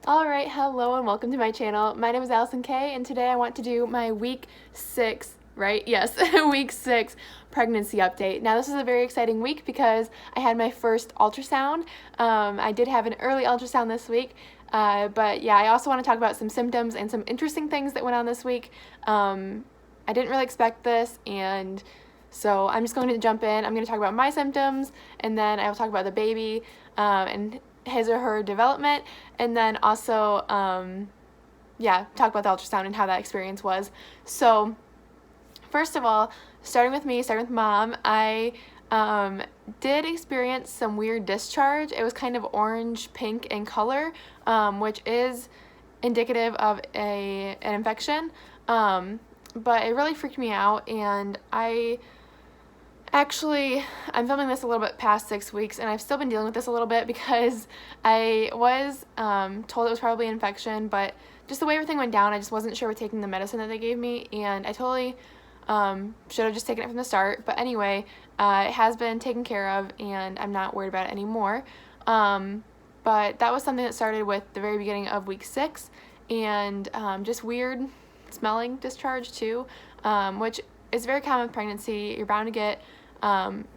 Alright, hello and welcome to my channel. My name is Alison K, and today I want to do my week 6, right? Yes, week 6 pregnancy update. Now this is a very exciting week because I had my first ultrasound. I did have an early ultrasound this week, but yeah, I also want to talk about some symptoms and some interesting things that went on this week. I didn't really expect this, and so I'm just going to jump in. I'm going to talk about my symptoms, and then I will talk about the baby and his or her development, and then also talk about the ultrasound and how that experience was. So first of all, starting with mom, I did experience some weird discharge. It was kind of orange pink in color, which is indicative of an infection, but it really freaked me out, and I'm filming this a little bit past 6 weeks, and I've still been dealing with this a little bit because I was told it was probably an infection, but just the way everything went down, I just wasn't sure with taking the medicine that they gave me, and I totally should have just taken it from the start. But anyway, it has been taken care of, and I'm not worried about it anymore. But that was something that started with the very beginning of week 6, and just weird smelling discharge too, which is very common with pregnancy. You're bound to get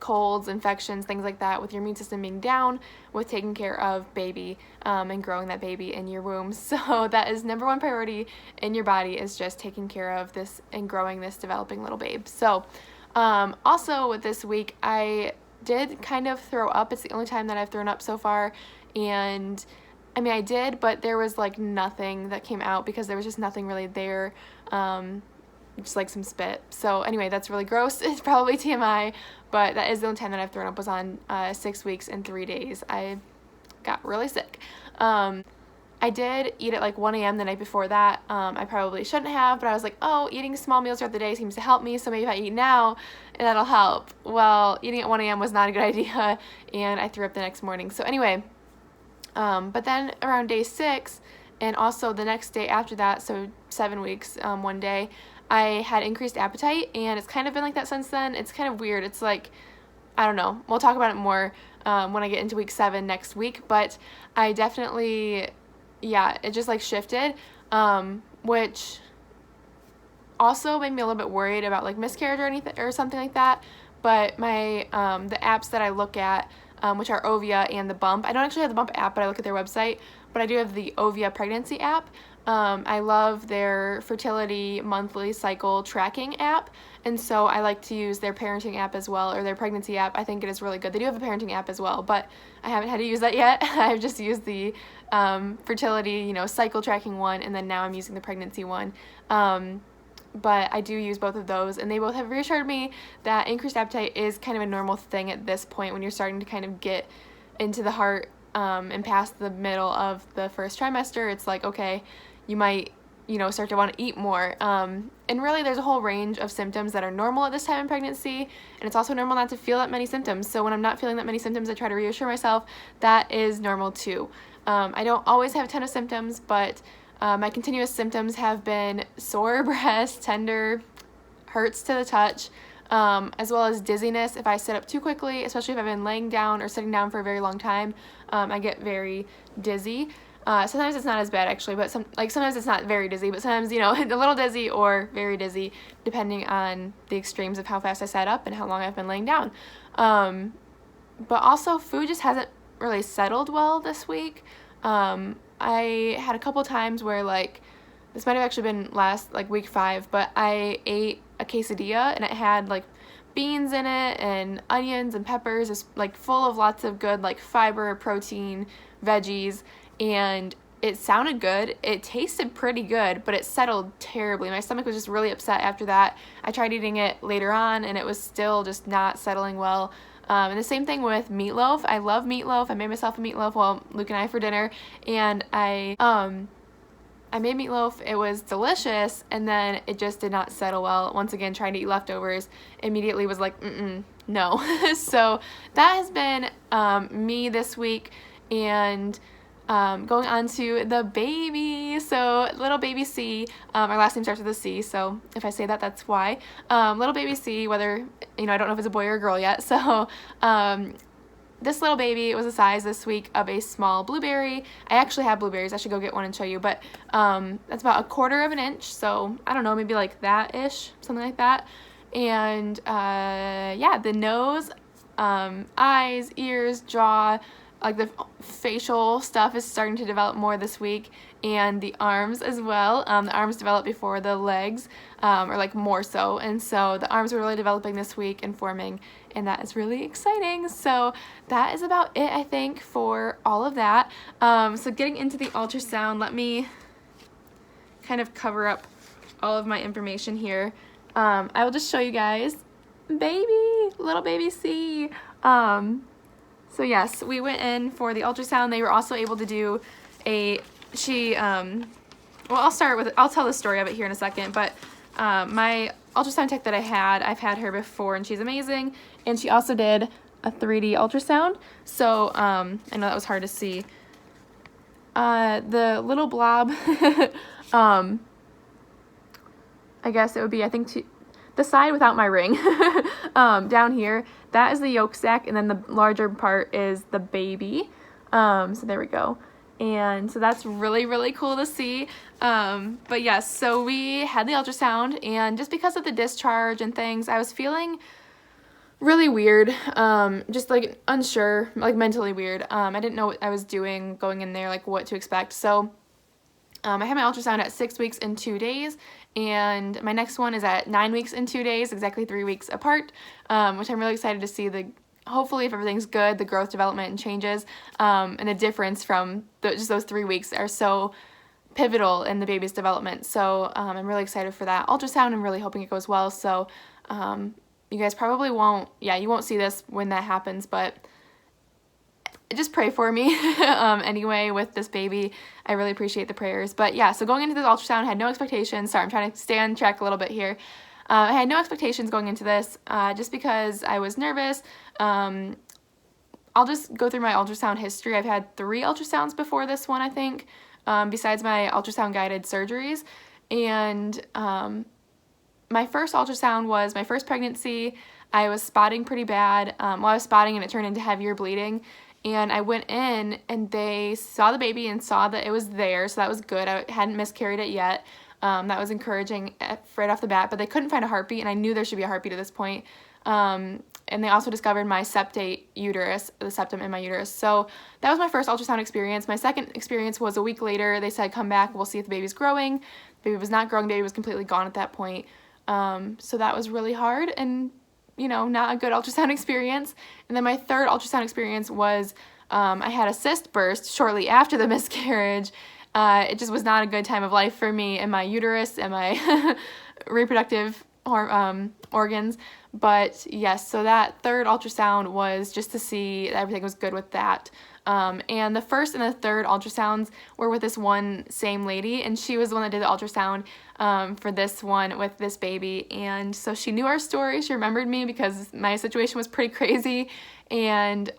colds, infections, things like that with your immune system being down with taking care of baby and growing that baby in your womb. So that is number one priority in your body, is just taking care of this and growing this developing little babe. So also with this week, I did kind of throw up. It's the only time that I've thrown up so far, and I mean I did, but there was like nothing that came out because there was just nothing really there. Just like some spit. So anyway, that's really gross. It's probably TMI, but that is the only time that I've thrown up, was on 6 weeks and 3 days. I got really sick. I did eat at like 1 a.m. the night before that. I probably shouldn't have, but I was like, oh, eating small meals throughout the day seems to help me, so maybe if I eat now, that'll help. Well, eating at 1 a.m. was not a good idea, and I threw up the next morning. So anyway, but then around day 6, and also the next day after that, so 7 weeks, one day, I had increased appetite, and it's kind of been like that since then. It's kind of weird. It's like, I don't know. We'll talk about it more when I get into week 7 next week, but I definitely, it just like shifted, which also made me a little bit worried about like miscarriage or anything or something like that. But my the apps that I look at, which are Ovia and the Bump. I don't actually have the Bump app, but I look at their website. But I do have the Ovia pregnancy app. I love their fertility monthly cycle tracking app, and so I like to use their parenting app as well, or their pregnancy app. I think it is really good. They do have a parenting app as well, but I haven't had to use that yet. I've just used the fertility, cycle tracking one, and then now I'm using the pregnancy one. But I do use both of those, and they both have reassured me that increased appetite is kind of a normal thing at this point when you're starting to kind of get into the heart and past the middle of the first trimester. It's like, okay, you might, start to want to eat more. And really there's a whole range of symptoms that are normal at this time in pregnancy, and it's also normal not to feel that many symptoms. So when I'm not feeling that many symptoms, I try to reassure myself that is normal too. I don't always have a ton of symptoms, but my continuous symptoms have been sore breast, tender, hurts to the touch, as well as dizziness if I sit up too quickly, especially if I've been laying down or sitting down for a very long time. I get very dizzy. Sometimes it's not as bad actually, but sometimes it's not very dizzy, but sometimes, a little dizzy or very dizzy, depending on the extremes of how fast I sat up and how long I've been laying down. But also food just hasn't really settled well this week. I had a couple times where this might have actually been week 5, but I ate a quesadilla and it had beans in it and onions and peppers. It's full of lots of good fiber, protein, veggies, and it sounded good. It tasted pretty good, but it settled terribly. My stomach was just really upset after that. I tried eating it later on, and it was still just not settling well. And the same thing with meatloaf. I love meatloaf. I made myself a meatloaf while Luke and I for dinner, and I made meatloaf. It was delicious, and then it just did not settle well. Once again, trying to eat leftovers, immediately was like, no. So that has been me this week, and going on to the baby. So little baby C, our last name starts with a C, so if I say that, that's why. Little baby C, whether, I don't know if it's a boy or a girl yet, so this little baby was the size this week of a small blueberry. I actually have blueberries. I should go get one and show you, but that's about 1/4 of an inch, so I don't know, maybe like that-ish, something like that. And yeah, the nose, eyes, ears, jaw, like the facial stuff is starting to develop more this week, and the arms as well. The arms developed before the legs, or like more so, and so the arms were really developing this week and forming, and that is really exciting. So that is about it, I think, for all of that. So getting into the ultrasound, let me kind of cover up all of my information here. I will just show you guys little baby C. So yes, we went in for the ultrasound. They were also able to do well, I'll tell the story of it here in a second, but my ultrasound tech that I've had her before, and she's amazing, and she also did a 3D ultrasound, so I know that was hard to see. The little blob, I guess it would be, I think, the side without my ring, down here, that is the yolk sac, and then the larger part is the baby. So there we go. And so that's really, really cool to see. But yes, so we had the ultrasound, and just because of the discharge and things, I was feeling really weird, just like unsure, like mentally weird. I didn't know what I was doing going in there, like what to expect. So I had my ultrasound at 6 weeks and 2 days, and my next one is at 9 weeks and 2 days, exactly 3 weeks apart, which I'm really excited to see hopefully if everything's good, the growth, development, and changes, and the difference from just those 3 weeks are so pivotal in the baby's development. So I'm really excited for that ultrasound. I'm really hoping it goes well. So you guys probably you won't see this when that happens, but just pray for me anyway with this baby. I really appreciate the prayers. But yeah, so going into this ultrasound, I had no expectations. Sorry, I'm trying to stay on track a little bit here. I had no expectations going into this, just because I was nervous. I'll just go through my ultrasound history. I've had 3 ultrasounds before this one, I think, besides my ultrasound guided surgeries. And my first ultrasound was my first pregnancy. I was spotting pretty bad. I was spotting and it turned into heavier bleeding. And I went in and they saw the baby and saw that it was there, so that was good. I hadn't miscarried it yet. That was encouraging right off the bat, but they couldn't find a heartbeat, and I knew there should be a heartbeat at this point. And they also discovered my septate uterus, the septum in my uterus. So that was my first ultrasound experience. My second experience was a week later. They said, come back, we'll see if the baby's growing. The baby was not growing, the baby was completely gone at that point. So that was really hard and, not a good ultrasound experience. And then my third ultrasound experience was I had a cyst burst shortly after the miscarriage. It just was not a good time of life for me and my uterus and my reproductive organs. But yes, so that third ultrasound was just to see that everything was good with that. And the first and the third ultrasounds were with this one same lady, and she was the one that did the ultrasound for this one with this baby. And so she knew our story. She remembered me because my situation was pretty crazy, and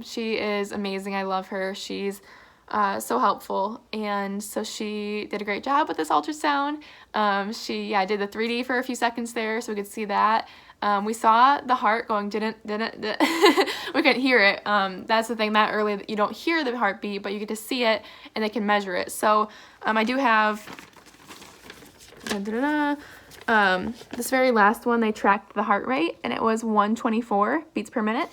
she is amazing. I love her. She's so helpful, and so she did a great job with this ultrasound. She did the 3D for a few seconds there so we could see that. We saw the heart going didn't we couldn't hear it. That's the thing, that early that you don't hear the heartbeat, but you get to see it and they can measure it. So I do have this very last one. They tracked the heart rate and it was 124 beats per minute.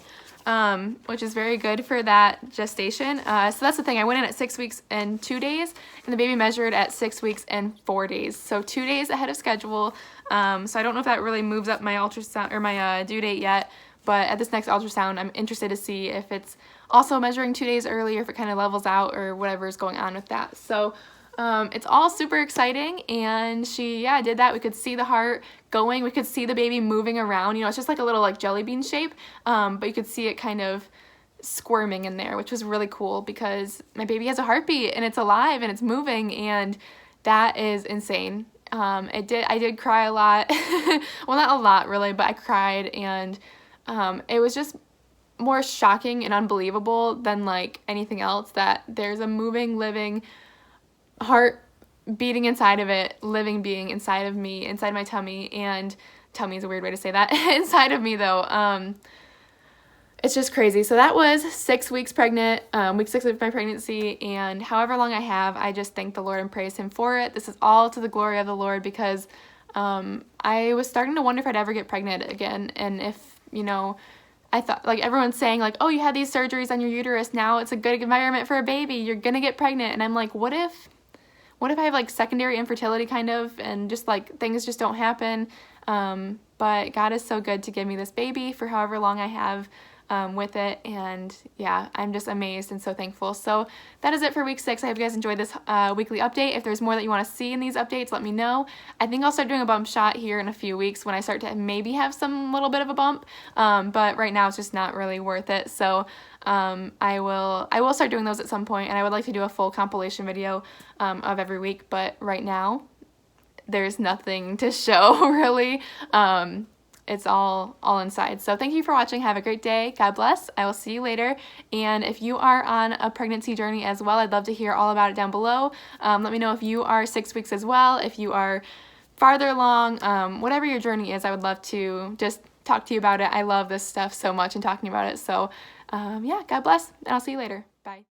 Which is very good for that gestation. So that's the thing. I went in at 6 weeks and 2 days, and the baby measured at 6 weeks and 4 days. So 2 days ahead of schedule. So I don't know if that really moves up my ultrasound or my due date yet, but at this next ultrasound, I'm interested to see if it's also measuring 2 days early or if it kind of levels out or whatever is going on with that. So it's all super exciting, and she did that. We could see the heart going, we could see the baby moving around. It's just like a little jelly bean shape, but you could see it kind of squirming in there, which was really cool because my baby has a heartbeat and it's alive and it's moving, and that is insane. I did cry a lot. Well, not a lot really, but I cried, and it was just more shocking and unbelievable than like anything else that there's a moving, living heart beating inside of it, living being inside of me, inside my tummy. And tummy is a weird way to say that. Inside of me though. it's just crazy. So that was 6 weeks pregnant, week 6 of my pregnancy, and however long I have, I just thank the Lord and praise Him for it. This is all to the glory of the Lord, because I was starting to wonder if I'd ever get pregnant again, and if, I thought, like, everyone's saying, like, oh, you had these surgeries on your uterus, now it's a good environment for a baby, you're gonna get pregnant, and I'm like, what if I have, like, secondary infertility, kind of, and just, like, things just don't happen, but God is so good to give me this baby for however long I have with it, and yeah, I'm just amazed and so thankful. So that is it for week 6. I hope you guys enjoyed this weekly update. If there's more that you want to see in these updates, let me know. I think I'll start doing a bump shot here in a few weeks when I start to maybe have some little bit of a bump, but right now it's just not really worth it. So I will start doing those at some point, and I would like to do a full compilation video of every week, but right now there's nothing to show really. It's all inside. So thank you for watching. Have a great day. God bless. I will see you later. And if you are on a pregnancy journey as well, I'd love to hear all about it down below. Let me know if you are 6 weeks as well, if you are farther along, whatever your journey is. I would love to just talk to you about it. I love this stuff so much and talking about it. So yeah, God bless, and I'll see you later. Bye.